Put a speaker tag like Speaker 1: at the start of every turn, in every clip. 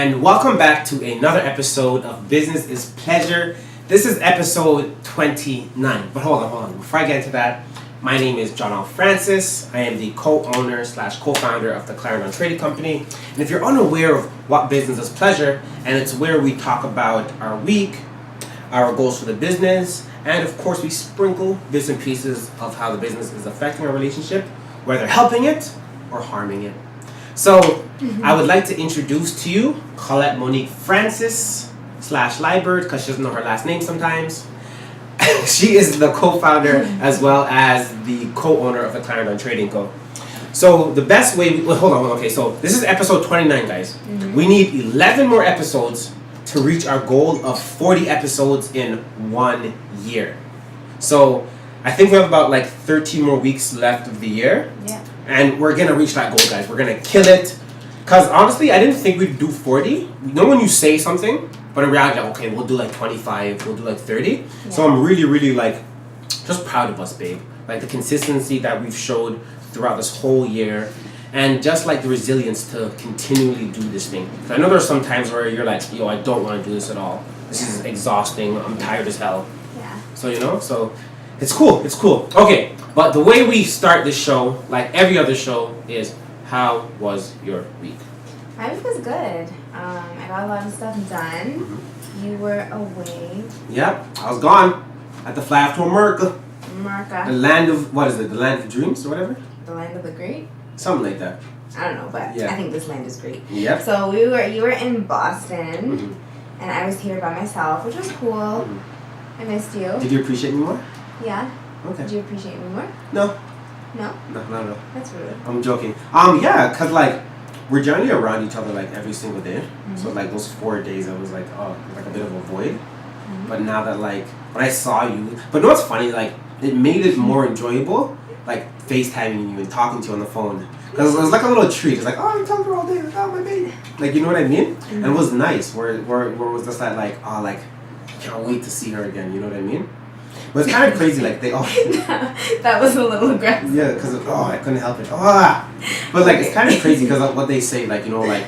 Speaker 1: and welcome back to another episode of Business is Pleasure. This is episode 29. But hold on. Before I get into that, my name is John L. Francis. I am the co-owner / co-founder of the Clarendon Trading Company. And if you're unaware of what Business is Pleasure, and it's where we talk about our week, our goals for the business, and of course we sprinkle bits and pieces of how the business is affecting our relationship, whether helping it or harming it. So I would like to introduce to you Colette Monique Francis / Liebert, because she doesn't know her last name sometimes. She is the co-founder as well as the co-owner of the Clarendon Trading Co. So the best way, hold on, okay, so this is episode 29, guys. We need 11 more episodes to reach our goal of 40 episodes in 1 year. So I think we have about like 13 more weeks left of the year.
Speaker 2: Yeah.
Speaker 1: And we're going to reach that goal, guys. We're going to kill it. Because honestly, I didn't think we'd do 40. You know when you say something, but in reality, like, okay, we'll do like 25, we'll do like 30. Yeah. So I'm really like, just proud of us, babe. Like the consistency that we've showed throughout this whole year. And just like the resilience to continually do this thing. I know there's some times where you're like, yo, I don't want to do this at all. This is exhausting. I'm tired as hell.
Speaker 2: Yeah.
Speaker 1: So, so it's cool. Okay, but the way we start this show, like every other show, is how was your week?
Speaker 2: My week was good. I got a lot of stuff done. Mm-hmm. You were away.
Speaker 1: Yep, I was gone. I had to fly off to America.
Speaker 2: America.
Speaker 1: The land of, what is it, the land of dreams or whatever?
Speaker 2: The land of the great?
Speaker 1: Something like that.
Speaker 2: I don't know, but yeah. I think this land is great.
Speaker 1: Yep.
Speaker 2: So you were in Boston, and I was here by myself, which was cool. I missed you.
Speaker 1: Did you appreciate me more?
Speaker 2: Yeah.
Speaker 1: Okay.
Speaker 2: Did you appreciate me more?
Speaker 1: No.
Speaker 2: No?
Speaker 1: No, not at all.
Speaker 2: That's rude.
Speaker 1: I'm joking. Yeah, because like, we're generally around each other like every single day. So like those 4 days, I was like, oh, like a bit of a void. But now that like, when I saw you, but you know what's funny? Like, it made it more enjoyable, like FaceTiming you and talking to you on the phone. Because it was like a little treat. It's like, oh, I'm talking to her all day. Like, oh, my baby. Like, you know what I mean? And it was nice. Where it was just that like, oh, like, I can't wait to see her again. You know what I mean? But it's kind of crazy. Like, they all...
Speaker 2: That was a little aggressive.
Speaker 1: Yeah, because, I couldn't help it. But, like, it's kind of crazy because of what they say. Like, you know, like,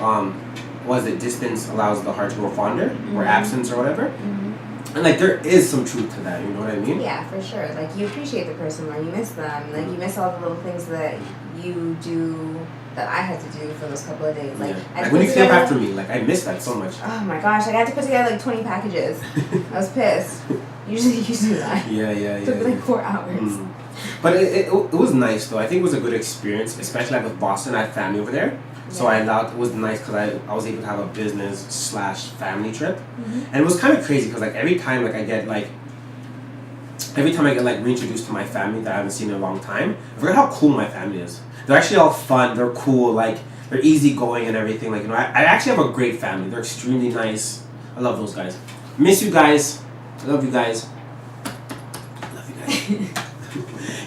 Speaker 1: what is it? Distance allows the heart to grow fonder. Or absence or whatever. And, like, there is some truth to that. You know what I mean?
Speaker 2: Yeah, for sure. Like, you appreciate the person more. You miss them. Like, you miss all the little things that you do that I had to do for those couple of days. Like,
Speaker 1: like when you came after me, like, I missed that so much.
Speaker 2: Oh, my gosh. I had to put together, like, 20 packages. I was pissed. Usually you do that.
Speaker 1: Yeah.
Speaker 2: It took like 4 hours.
Speaker 1: But it was nice though. I think it was a good experience, especially like with Boston. I had family over there, so it was nice because I was able to have a business / family trip, and it was kind of crazy because like every time I get reintroduced to my family that I haven't seen in a long time, I forget how cool my family is. They're actually all fun. They're cool. Like they're easygoing and everything. Like I actually have a great family. They're extremely nice. I love those guys. Miss you guys. I love you guys.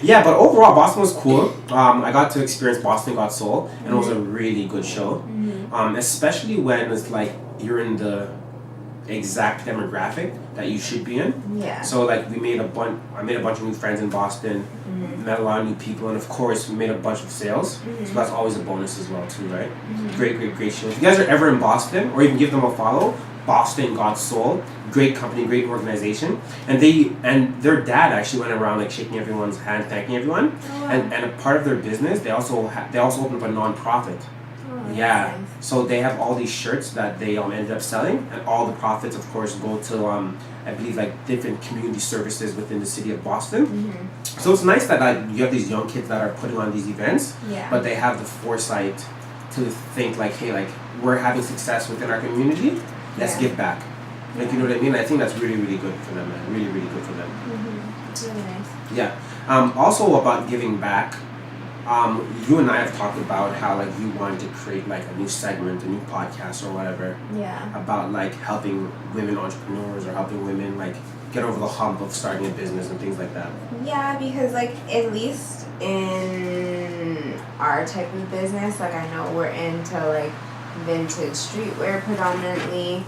Speaker 1: Yeah, but overall, Boston was cool. I got to experience Boston Got Soul, and it was a really good show. Especially when it's like you're in the exact demographic that you should be in.
Speaker 2: Yeah.
Speaker 1: So like I made a bunch of new friends in Boston, met a lot of new people, and of course we made a bunch of sales. So that's always a bonus as well too, right? Great show. If you guys are ever in Boston, or even give them a follow, Boston Got Soul, great company, great organization, and their dad actually went around like shaking everyone's hand, thanking everyone, and a part of their business they also opened up a non-profit. Yeah, nice. So they have all these shirts that they ended up selling, and all the profits, of course, go to I believe like different community services within the city of Boston. So it's nice that you have these young kids that are putting on these events, but they have the foresight to think like, hey, like we're having success within our community. Let's give back. Like, you know what I mean? I think that's really, really good for them, man. Really, really good for them.
Speaker 2: It's really nice.
Speaker 1: Yeah. Also about giving back, you and I have talked about how, like, you wanted to create, like, a new segment, a new podcast or whatever.
Speaker 2: Yeah.
Speaker 1: About, like, helping women entrepreneurs or helping women, like, get over the hump of starting a business and things like that.
Speaker 2: Yeah, because, like, at least in our type of business, like, I know we're into, like, vintage streetwear predominantly.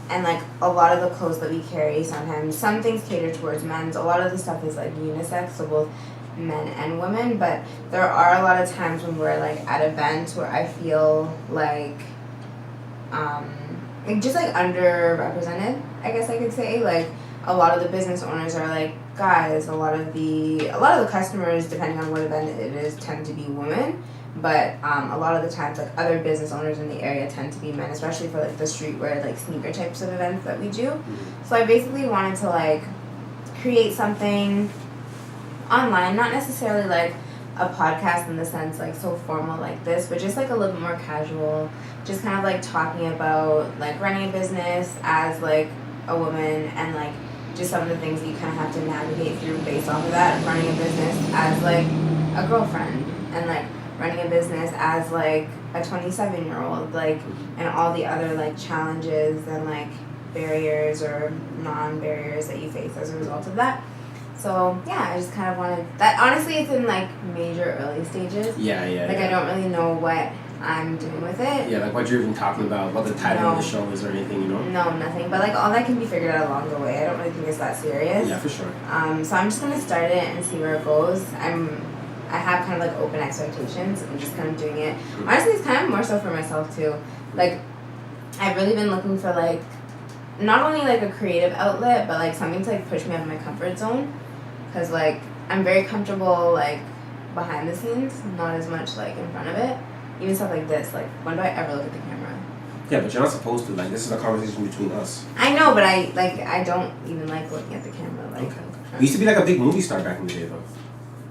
Speaker 2: and like a lot of the clothes that we carry, sometimes some things cater towards men's. A lot of the stuff is like unisex, so both men and women. But there are a lot of times when we're like at events where I feel like just like underrepresented, I guess I could say. Like a lot of the business owners are like guys. A lot of the customers, depending on what event it is, tend to be women. But a lot of the times, like other business owners in the area tend to be men, especially for like the streetwear, like sneaker types of events that we do. So I basically wanted to like create something online, not necessarily like a podcast in the sense like so formal like this, but just like a little bit more casual, just kind of like talking about like running a business as like a woman, and like just some of the things that you kind of have to navigate through based off of that, running a business as like a girlfriend, and like running a business as like a 27-year-old, like, and all the other like challenges and like barriers or non-barriers that you face as a result of that. So yeah, I just kind of wanted that. Honestly, it's in like major early stages.
Speaker 1: Yeah.
Speaker 2: Like I don't really know what I'm doing with it.
Speaker 1: Yeah, like what you're even talking about, what the title of the show is or anything, you know?
Speaker 2: No, nothing. But like all that can be figured out along the way. I don't really think it's that serious.
Speaker 1: Yeah, for sure.
Speaker 2: So I'm just gonna start it and see where it goes. I have kind of like open expectations. I'm just kind of doing it. Honestly, it's kind of more so for myself too. Like I've really been looking for like not only like a creative outlet, but like something to like push me out of my comfort zone. Cause like I'm very comfortable like behind the scenes, not as much like in front of it. Even stuff like this, like when do I ever look at the camera?
Speaker 1: Yeah, but you're not supposed to. Like this is a conversation between us.
Speaker 2: I know, but I don't even like looking at the camera. Like
Speaker 1: okay. You used to be like a big movie star back in the day, though.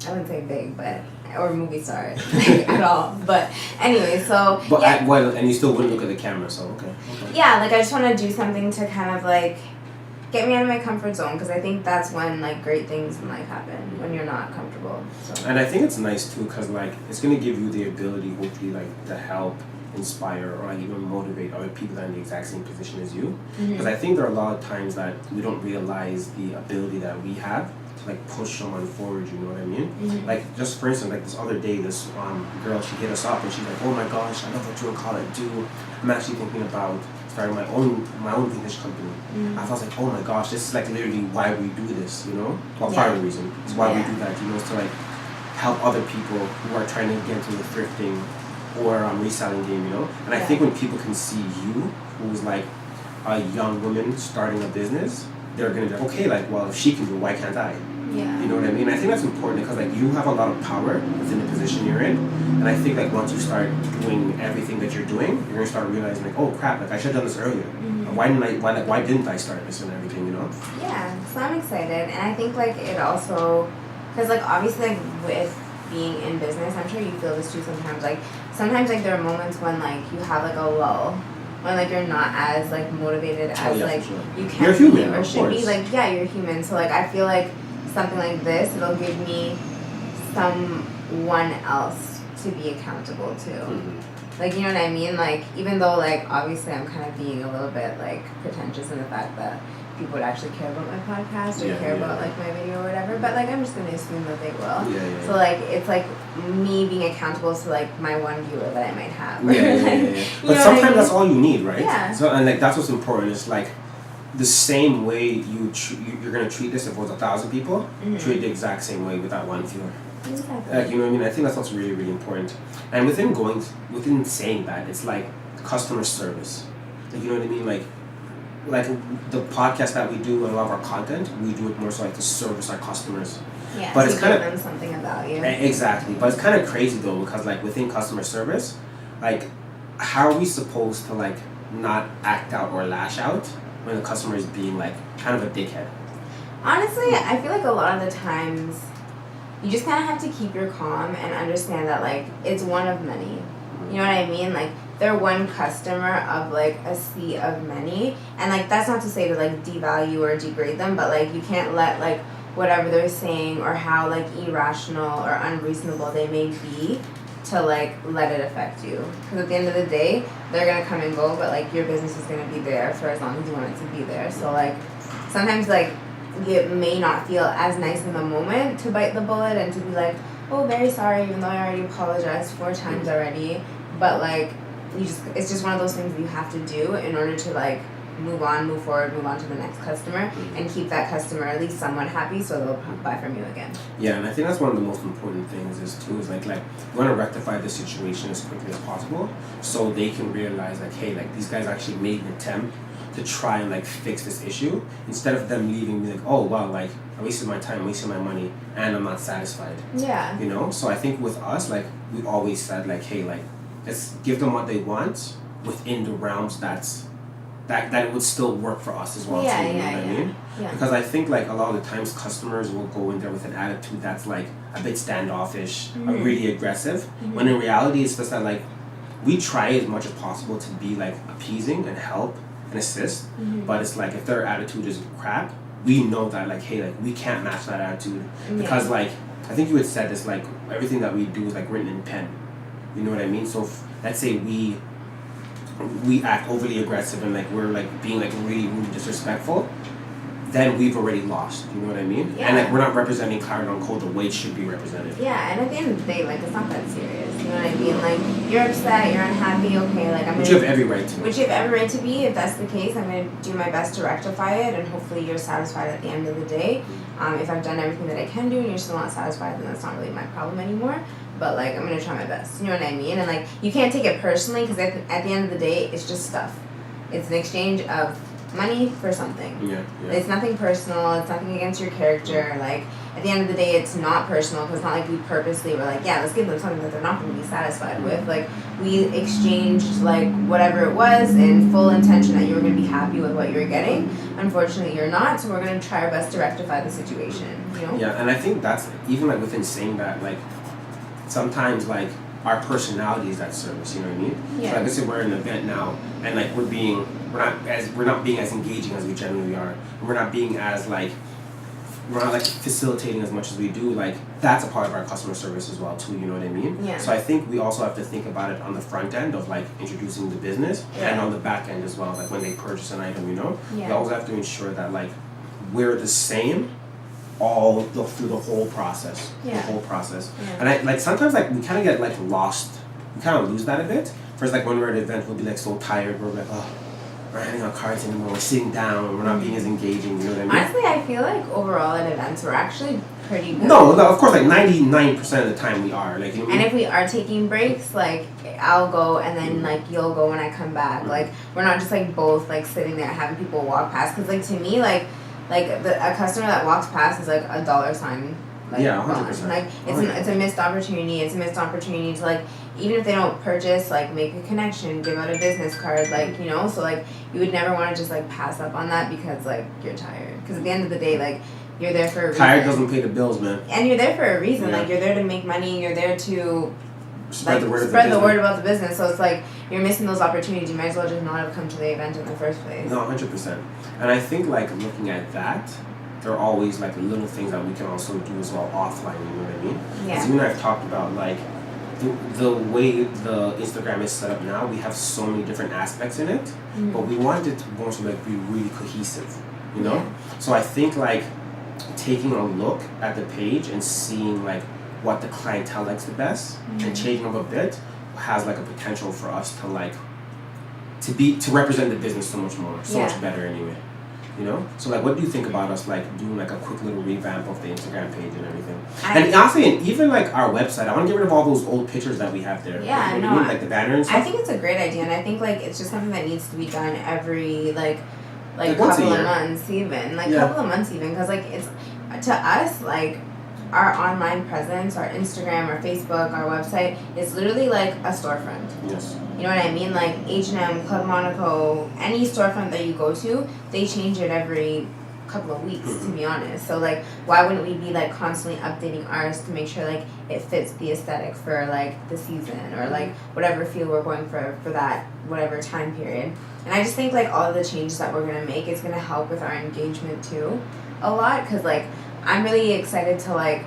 Speaker 2: I wouldn't say big, but or movie star like, at all. But anyway, so
Speaker 1: but
Speaker 2: yeah.
Speaker 1: And you still wouldn't look at the camera, so okay.
Speaker 2: Yeah, like I just want to do something to kind of like get me out of my comfort zone, because I think that's when like great things in life happen, when you're not comfortable. So.
Speaker 1: And I think it's nice too, because like it's gonna give you the ability, hopefully, like to help inspire or like even motivate other people that are in the exact same position as you. Because I think there are a lot of times that we don't realize the ability that we have to like push someone forward, you know what I mean? Like just for instance, like this other day, this girl, she hit us up and she's like, oh my gosh, I love what you and Colin do. I'm actually thinking about starting my own vintage company. I was like, oh my gosh, this is like literally why we do this, you know? Well, part of the reason is why we do that, you know, is to like help other people who are trying to get into the thrifting or reselling game, you know? And I think when people can see you, who's like a young woman starting a business, they're gonna be like, okay, like, well, if she can do it, why can't I?
Speaker 2: Yeah.
Speaker 1: You know what I mean? I think that's important because like you have a lot of power within the position you're in, and I think like once you start doing everything that you're doing, you're gonna start realizing like, oh crap, like I should have done this earlier. Why didn't I start this and everything? You know?
Speaker 2: Yeah. So I'm excited, and I think like it also, because like obviously like with being in business, I'm sure you feel this too sometimes. Like sometimes like there are moments when like you have like a lull, when like you're not as like motivated as like
Speaker 1: sure.
Speaker 2: you can
Speaker 1: you're human,
Speaker 2: be or should be. Like yeah, you're human. So like I feel like something like this, it'll give me someone else to be accountable to. Like, you know what I mean? Like, even though, like, obviously I'm kind of being a little bit, like, pretentious in the fact that people would actually care about my podcast or care about, like, my video or whatever. But, like, I'm just going to assume that they will. So, like, it's, like, me being accountable to, like, my one viewer that I might have.
Speaker 1: But sometimes that's all you need, right?
Speaker 2: Yeah.
Speaker 1: So, and, like, that's what's important. It's, like, the same way you're going to treat this if it was 1,000 people, treat it the exact same way with that one viewer.
Speaker 2: Exactly.
Speaker 1: Like, you know what I mean? I think that's what's really, really important. And within saying that, it's like customer service. Like, you know what I mean? Like the podcast that we do and a lot of our content, we do it more so like to service our customers.
Speaker 2: Yeah,
Speaker 1: but
Speaker 2: so
Speaker 1: it's kind of
Speaker 2: them something of value.
Speaker 1: Exactly. But it's kind of crazy though, because like within customer service, like how are we supposed to like not act out or lash out when the customer is being like kind of a dickhead?
Speaker 2: Honestly, I feel like a lot of the times you just kind of have to keep your calm and understand that, like, it's one of many. You know what I mean? Like, they're one customer of, like, a sea of many. And, like, that's not to say to, like, devalue or degrade them, but, like, you can't let, like, whatever they're saying or how, like, irrational or unreasonable they may be to, like, let it affect you. Because at the end of the day, they're going to come and go, but, like, your business is going to be there for as long as you want it to be there. So, like, sometimes, like, it may not feel as nice in the moment to bite the bullet and to be like, oh, very sorry, even though I already apologized 4 times already. But like, it's just one of those things that you have to do in order to like move on, move forward, move on to the next customer, and keep that customer at least somewhat happy so they'll buy from you again.
Speaker 1: Yeah, and I think that's one of the most important things is like you want to rectify the situation as quickly as possible so they can realize like, hey, like these guys actually made an attempt to try and like fix this issue instead of them leaving me like, oh wow, like I wasted my time, wasted my money, and I'm not satisfied.
Speaker 2: Yeah.
Speaker 1: You know, so I think with us, like we always said like, hey, like let's give them what they want within the realms that it would still work for us as well too, you know what I mean?
Speaker 2: Yeah.
Speaker 1: Because I think like a lot of the times customers will go in there with an attitude that's like a bit standoffish or really aggressive, when in reality it's just that like we try as much as possible to be like appeasing and help and assist, but it's like if their attitude is crap, we know that like, hey, like we can't match that attitude because like I think you had said this, like everything that we do is like written in pen, you know what I mean? So if, let's say we act overly aggressive and like we're like being like really disrespectful, then we've already lost, you know what I mean?
Speaker 2: Yeah.
Speaker 1: And like we're not representing Clarendon Code the way it should be represented.
Speaker 2: Yeah, and at the end of the day, like it's not that serious, you know what I mean? Like you're upset, you're unhappy, okay, like
Speaker 1: Which you have every right to.
Speaker 2: Which you have every right to be. If that's the case, I'm going to do my best to rectify it, and hopefully you're satisfied at the end of the day. If I've done everything that I can do and you're still not satisfied, then that's not really my problem anymore. But like I'm going to try my best, you know what I mean? And like you can't take it personally because at the end of the day, it's just stuff. It's an exchange of money for something.
Speaker 1: Yeah.
Speaker 2: It's nothing personal. It's nothing against your character. Like at the end of the day, it's not personal because it's not like we purposely were like, yeah, let's give them something that they're not going to be satisfied with. Like we exchanged like whatever it was in full intention that you were going to be happy with what you were getting. Unfortunately, you're not. So we're going to try our best to rectify the situation. You know?
Speaker 1: Yeah, and I think that's even like within saying that, like sometimes like our personality is that service, you know what I mean?
Speaker 2: Yeah.
Speaker 1: So like I said, we're in an event now, and like we're not being as engaging as we generally are. We're not like facilitating as much as we do. Like that's a part of our customer service as well too. You know what I mean?
Speaker 2: Yeah.
Speaker 1: So I think we also have to think about it on the front end of like introducing the business, and on the back end as well. Like when they purchase an item, you know, we always have to ensure that like we're the same through the whole process.
Speaker 2: Yeah.
Speaker 1: The whole process.
Speaker 2: Yeah.
Speaker 1: And I like sometimes like we kind of get like lost. We kind of lose that a bit. First, like when we're at an event, we'll be like so tired. We're like, oh, we're not handing out cards anymore. We're sitting down. We're not being as engaging. You know what I mean?
Speaker 2: Honestly, I feel like overall at events we're actually pretty good.
Speaker 1: No, of course, like 99% of the time we are. Like, you know,
Speaker 2: and if we are taking breaks, like I'll go and then like you'll go when I come back. Like we're not just like both like sitting there having people walk past. Because like to me, like a customer that walks past is like a dollar sign. Like,
Speaker 1: yeah, 100%.
Speaker 2: Like it's a missed opportunity. It's a missed opportunity to like, even if they don't purchase, like make a connection, give out a business card, like, you know. So like you would never want to just like pass up on that because like you're tired. Because at the end of the day, like you're there for a reason.
Speaker 1: Tired doesn't pay the bills, man.
Speaker 2: And you're there for a reason.
Speaker 1: Yeah.
Speaker 2: Like you're there to make money. You're there to
Speaker 1: spread the word
Speaker 2: about the business. So it's like you're missing those opportunities. You might as well just not have come to the event in the first place.
Speaker 1: No, 100%. And I think like looking at that, there are always like little things that we can also do as well offline. You know what I mean?
Speaker 2: Yeah.
Speaker 1: As you and I have talked about, like the way the Instagram is set up now, we have so many different aspects in it, but we want it to more so like be really cohesive. You know?
Speaker 2: Yeah.
Speaker 1: So I think like taking a look at the page and seeing like what the clientele likes the best and changing up a bit has like a potential for us to like to represent the business so much more, much better anyway. You know? So like what do you think about us like doing like a quick little revamp of the Instagram page and everything? And honestly, and even like our website, I want to get rid of all those old pictures that we have there.
Speaker 2: Yeah,
Speaker 1: like,
Speaker 2: no,
Speaker 1: like the banner and stuff.
Speaker 2: I think it's a great idea, and I think like it's just something that needs to be done every like
Speaker 1: once a
Speaker 2: couple
Speaker 1: year.
Speaker 2: of months even, couple of months even, because like it's to us like our online presence, our Instagram, our Facebook, our website is literally like a storefront.
Speaker 1: Yes.
Speaker 2: You know what I mean? Like H&M, Club Monaco, any storefront that you go to, they change it every couple of weeks, to be honest. So like why wouldn't we be like constantly updating ours to make sure like it fits the aesthetic for like the season or like whatever feel we're going for that whatever time period. And I just think like all of the changes that we're going to make is going to help with our engagement too a lot, because like I'm really excited to like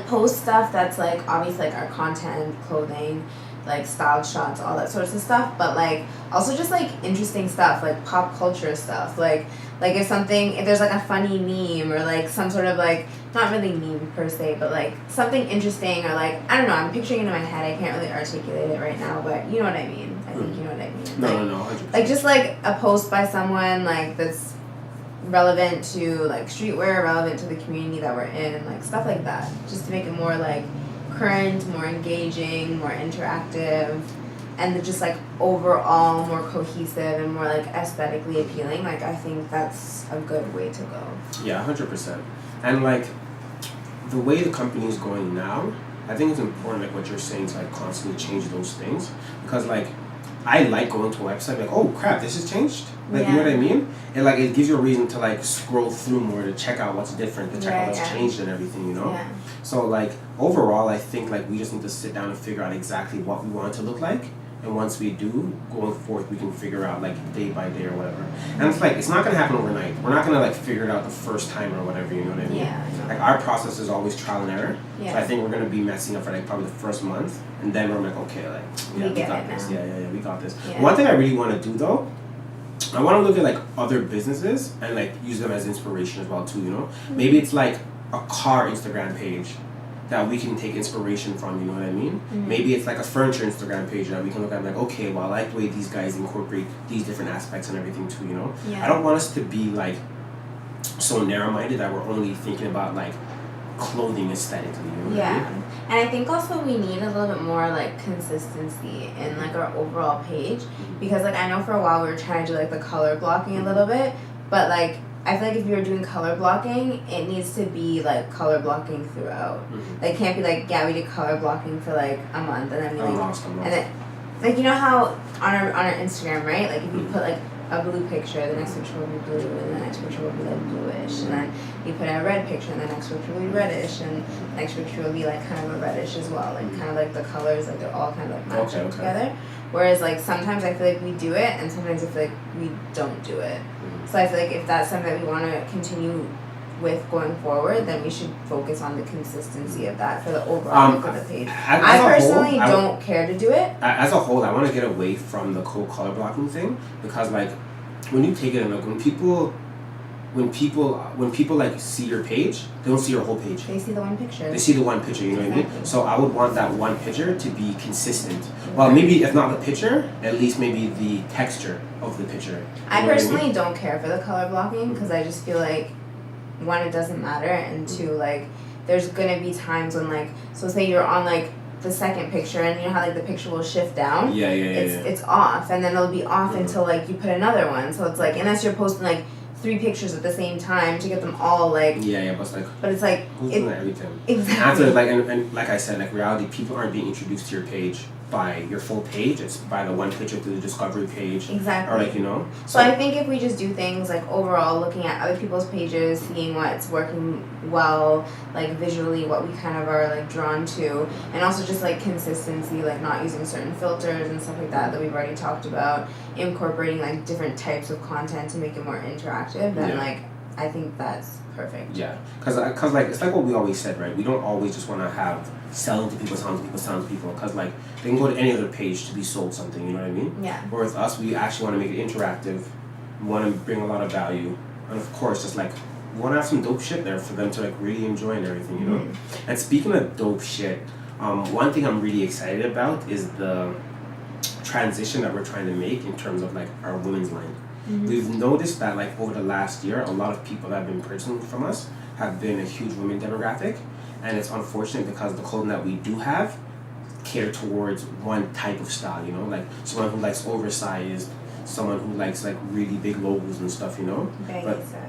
Speaker 2: post stuff that's like obviously like our content, clothing, like styled shots, all that sorts of stuff, but like also just like interesting stuff, like pop culture stuff, like if there's like a funny meme or like some sort of like not really meme per se, but like something interesting or like I don't know. I'm picturing it in my head. I can't really articulate it right now, but you know what I mean. I think you know what I mean.
Speaker 1: No, 100%.
Speaker 2: Like just like a post by someone like that's relevant to like streetwear, relevant to the community that we're in, like stuff like that. Just to make it more like current, more engaging, more interactive, and just like overall more cohesive and more like aesthetically appealing. Like I think that's a good way to go.
Speaker 1: Yeah, 100%. And like the way the company is going now, I think it's important, like what you're saying, to like constantly change those things, because like I like going to a website like, oh crap, this has changed. Like you know what I mean? And like it gives you a reason to like scroll through more, to check out what's different, to check out what's changed and everything, you know?
Speaker 2: Yeah.
Speaker 1: So like overall I think like we just need to sit down and figure out exactly what we want it to look like. And once we do, going forth, we can figure out like day by day or whatever. And it's like, it's not gonna happen overnight. We're not gonna like figure it out the first time or whatever, you know what I mean?
Speaker 2: Yeah.
Speaker 1: Like our process is always trial and error.
Speaker 2: Yeah.
Speaker 1: So I think we're gonna be messing up for like probably the first month. And then we're like, okay, like, yeah, we got this. Yeah, we got this.
Speaker 2: Yeah.
Speaker 1: One thing I really wanna do though, I wanna look at like other businesses and like use them as inspiration as well too, you know? Mm-hmm. Maybe it's like a car Instagram page that we can take inspiration from, you know what I mean? Mm-hmm. Maybe it's like a furniture Instagram page that we can look at and like, okay, well, I like the way these guys incorporate these different aspects and everything too, you know? Yeah. I don't want us to be like so narrow-minded that we're only thinking about like clothing aesthetically, you know what I mean?
Speaker 2: And I think also we need a little bit more like consistency in like our overall page, because like I know for a while we were trying to do like the color blocking a little bit, but like I feel like if you're doing color blocking, it needs to be like color blocking throughout. Mm-hmm. Like, can't be like, yeah, we did color blocking for like a month, and then we like, and then, like, you know how on our Instagram, right? Like, if you put like a blue picture, the next picture will be blue, and the next picture will be like bluish, and then you put a red picture, and the next picture will be reddish, and the next picture will be like kind of a reddish as well, like kind of like the colors, like they're all kind of like matching together. Whereas like sometimes I feel like we do it, and sometimes I feel like we don't do it. So I feel like if that's something that we want to continue with going forward, then we should focus on the consistency of that for the overall look of the page. I personally don't care to do it.
Speaker 1: As a whole, I want to get away from the whole color blocking thing, because like when you take it and look, when people like see your page, they don't see your whole page.
Speaker 2: They see the one picture.
Speaker 1: They see the one picture, you know what I mean? So I would want that one picture to be consistent. Well, maybe if not the picture, at least maybe the texture of the picture.
Speaker 2: I personally don't care for the color blocking, because I just feel like, one, it doesn't matter, and two, like, there's gonna be times when like, so say you're on like the second picture, and you know how like the picture will shift down? It's off, and then it'll be off until like you put another one. So it's like, unless you're posting like 3 pictures at the same time to get them all like but it's like
Speaker 1: who's doing that every time?
Speaker 2: Exactly.
Speaker 1: After like and like I said, like reality, people aren't being introduced to your page by your full page. It's by the one picture through the discovery page.
Speaker 2: Exactly.
Speaker 1: Or like, you know.
Speaker 2: So I think if we just do things like overall looking at other people's pages, seeing what's working well, like visually what we kind of are like drawn to, and also just like consistency, like not using certain filters and stuff like that we've already talked about, incorporating like different types of content to make it more interactive, then like I think that's perfect.
Speaker 1: Yeah, because like it's like what we always said, right? We don't always just want to have selling to people, selling to people, because like they can go to any other page to be sold something, you know what I mean?
Speaker 2: Yeah.
Speaker 1: Whereas us, we actually want to make it interactive, we want to bring a lot of value, and of course just like we want to have some dope shit there for them to like really enjoy and everything, you know? And speaking of dope shit, one thing I'm really excited about is the transition that we're trying to make in terms of like our women's line. We've noticed that like over the last year, a lot of people that have been purchasing from us have been a huge women demographic, and it's unfortunate because the clothing that we do have cater towards one type of style, you know, like someone who likes oversized, someone who likes like really big logos and stuff, you know.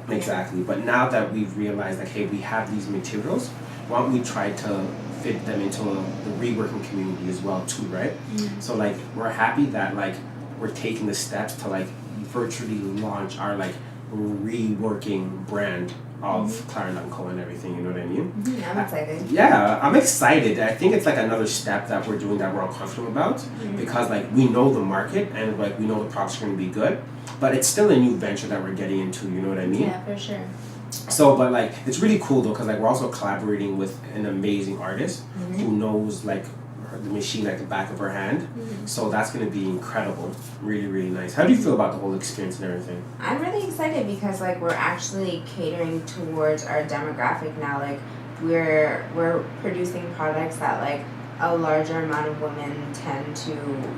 Speaker 1: Exactly. But now that we've realized like, hey, we have these materials, why don't we try to fit them into the reworking community as well too, right? So like we're happy that like we're taking the steps to like virtually launch our like reworking brand of Clarendon Co and everything, you know what I mean?
Speaker 2: I'm excited.
Speaker 1: Yeah, I'm excited. I think it's like another step that we're doing that we're uncomfortable about, because like we know the market and like we know the products are going to be good, but it's still a new venture that we're getting into, you know what I mean?
Speaker 2: Yeah, for sure.
Speaker 1: So, but like it's really cool though, because like we're also collaborating with an amazing artist who knows like the machine at the back of her hand. So that's going to be incredible. Really, really nice. How do you feel about the whole experience and everything?
Speaker 2: I'm really excited because like we're actually catering towards our demographic now. Like we're producing products that like a larger amount of women tend to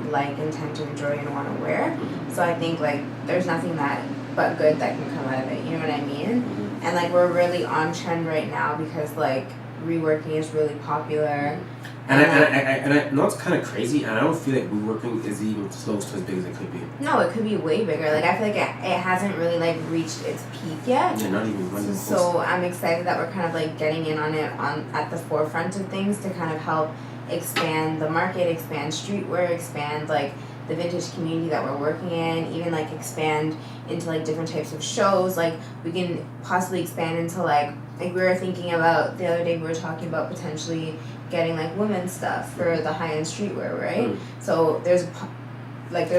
Speaker 2: like and tend to enjoy and want to wear. So I think like there's nothing but good that can come out of it. You know what I mean? And like we're really on trend right now because like reworking is really popular.
Speaker 1: And I know it's kind of crazy, and I don't feel like reworking is even close to as big as it could be.
Speaker 2: No, it could be way bigger. Like I feel like it hasn't really like reached its peak yet.
Speaker 1: Yeah, not even close.
Speaker 2: So I'm excited that we're kind of like getting in on it at the forefront of things to kind of help expand the market, expand streetwear, expand like the vintage community that we're working in, even like expand into like different types of shows. Like we can possibly expand into like we were thinking about the other day, we were talking about potentially getting like women's stuff for the high-end streetwear, right? So there's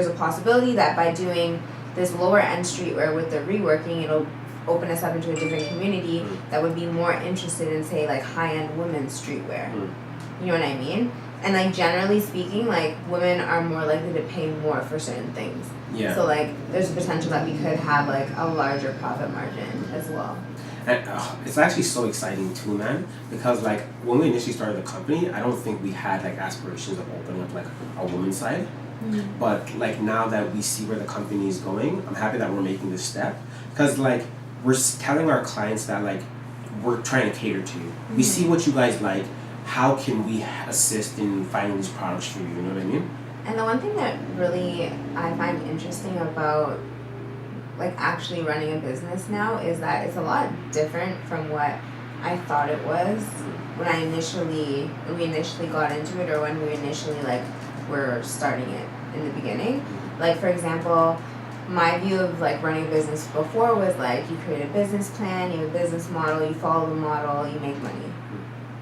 Speaker 2: a possibility that by doing this lower end streetwear with the reworking, it'll open us up into a different community that would be more interested in say like high-end women's streetwear. You know what I mean? And like generally speaking, like women are more likely to pay more for certain things.
Speaker 1: Yeah.
Speaker 2: So like there's a potential that we could have like a larger profit margin as well.
Speaker 1: And it's actually so exciting too, man, because like when we initially started the company, I don't think we had like aspirations of opening up like a women's side. But like now that we see where the company is going, I'm happy that we're making this step, because like we're telling our clients that like we're trying to cater to you. We see what you guys like. How can we assist in finding these products for you? You know what I mean?
Speaker 2: And the one thing that really I find interesting about like actually running a business now is that it's a lot different from what I thought it was when we initially got into it, or when we initially like were starting it in the beginning. Like for example, my view of like running a business before was like you create a business plan, you have a business model, you follow the model, you make money.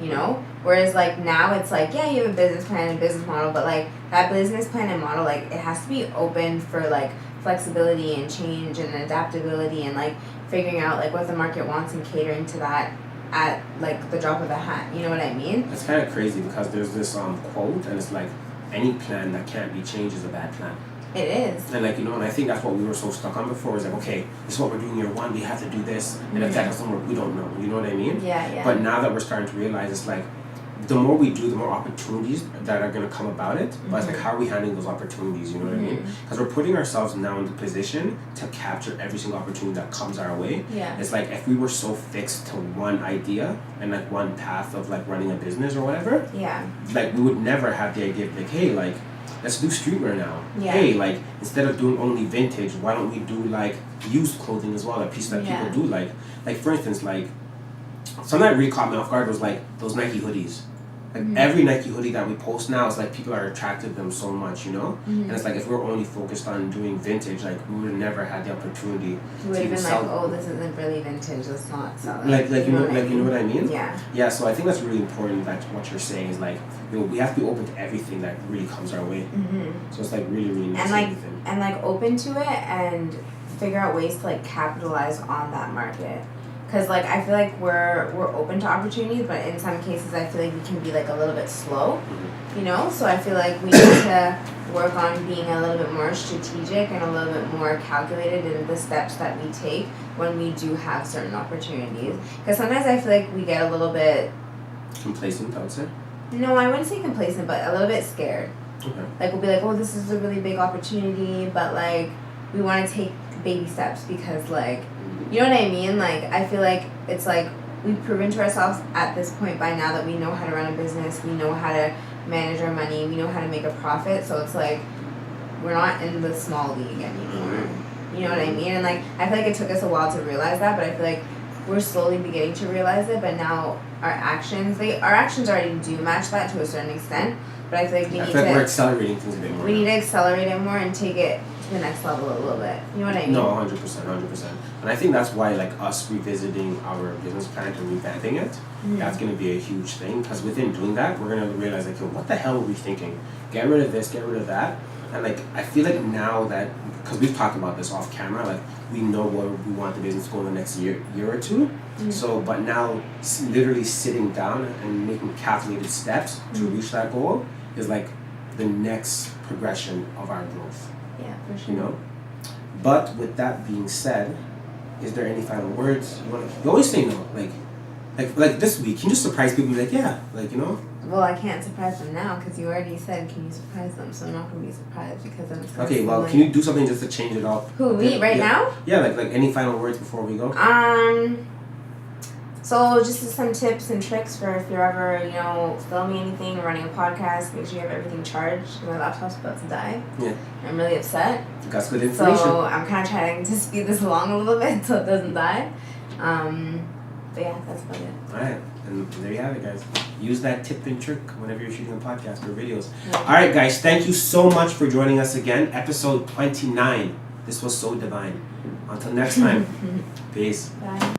Speaker 2: You know? Whereas like now it's like, yeah, you have a business plan and business model, but like that business plan and model, like it has to be open for like flexibility and change and adaptability and like figuring out like what the market wants and catering to that at like the drop of a hat. You know what I mean?
Speaker 1: It's kind of crazy because there's this quote, and it's like any plan that can't be changed is a bad plan.
Speaker 2: It is.
Speaker 1: And like, you know, and I think that's what we were so stuck on before, is like, okay, this is what we're doing year one, we have to do this, and if that doesn't work, we don't know, you know what I mean?
Speaker 2: Yeah.
Speaker 1: But now that we're starting to realize, it's like, the more we do, the more opportunities that are going to come about it, but it's like, how are we handling those opportunities, you know what I mean? Because we're putting ourselves now in the position to capture every single opportunity that comes our way.
Speaker 2: Yeah.
Speaker 1: It's like, if we were so fixed to one idea and like one path of like running a business or whatever, like we would never have the idea of like, hey, like, let's do streetwear now.
Speaker 2: Yeah.
Speaker 1: Hey, like, instead of doing only vintage, why don't we do like used clothing as well, a piece that people do like for instance, like something that really caught me off guard was like those Nike hoodies. Like every Nike hoodie that we post now is like people are attracted to them so much, you know? And it's like if we're only focused on doing vintage, like we would have never had the opportunity
Speaker 2: You would
Speaker 1: to
Speaker 2: have
Speaker 1: even
Speaker 2: been
Speaker 1: sell.
Speaker 2: like, oh, this isn't really vintage, let's not sell it.
Speaker 1: You know what I mean?
Speaker 2: Yeah.
Speaker 1: Yeah, so I think that's really important, that what you're saying is like, you know, we have to be open to everything that really comes our way. So it's like really, really nice.
Speaker 2: And like open to it and figure out ways to like capitalize on that market. Because like I feel like we're open to opportunities, but in some cases I feel like we can be like a little bit slow, you know? So I feel like we need to work on being a little bit more strategic and a little bit more calculated in the steps that we take when we do have certain opportunities. Because sometimes I feel like we get a little bit
Speaker 1: complacent, I would say.
Speaker 2: No, I wouldn't say complacent, but a little bit scared.
Speaker 1: Okay.
Speaker 2: Like we'll be like, oh, this is a really big opportunity, but like we want to take baby steps because like, you know what I mean? Like I feel like it's like we've proven to ourselves at this point by now that we know how to run a business, we know how to manage our money, we know how to make a profit. So it's like we're not in the small league anymore. You know what I mean? And like I feel like it took us a while to realize that, but I feel like we're slowly beginning to realize it. But now our actions already do match that to a certain extent. But I feel like
Speaker 1: we're accelerating things a bit more.
Speaker 2: We need to accelerate it more and take it to the next level a little bit. You know what I mean?
Speaker 1: No, 100%. And I think that's why like us revisiting our business plan and revamping it, that's going to be a huge thing. Because within doing that, we're going to realize like, yo, what the hell were we thinking? Get rid of this, get rid of that. And like, I feel like now that, because we've talked about this off camera, like we know where we want the business to go in the next year or two. So, but now literally sitting down and making calculated steps to reach that goal, is like the next progression of our growth.
Speaker 2: Yeah, for sure.
Speaker 1: You know? But with that being said, is there any final words you want to? You always say no. Like this week, can you just surprise people? Be like, yeah, like, you know.
Speaker 2: Well, I can't surprise them now because you already said, can you surprise them? So I'm not gonna be surprised because I'm.
Speaker 1: Okay, well, can you do something just to change it up?
Speaker 2: Who, me right now?
Speaker 1: Yeah, like any final words before we go?
Speaker 2: So just some tips and tricks for if you're ever, filming anything or running a podcast, make sure you have everything charged. My laptop's about to die.
Speaker 1: Yeah.
Speaker 2: I'm really upset.
Speaker 1: That's good information.
Speaker 2: So I'm kind of trying to speed this along a little bit so it doesn't die. But yeah, that's about it.
Speaker 1: Alright, and there you have it, guys. Use that tip and trick whenever you're shooting a podcast or videos.
Speaker 2: Yeah.
Speaker 1: Alright, guys, thank you so much for joining us again. Episode 29. This was so divine. Until next time, peace.
Speaker 2: Bye.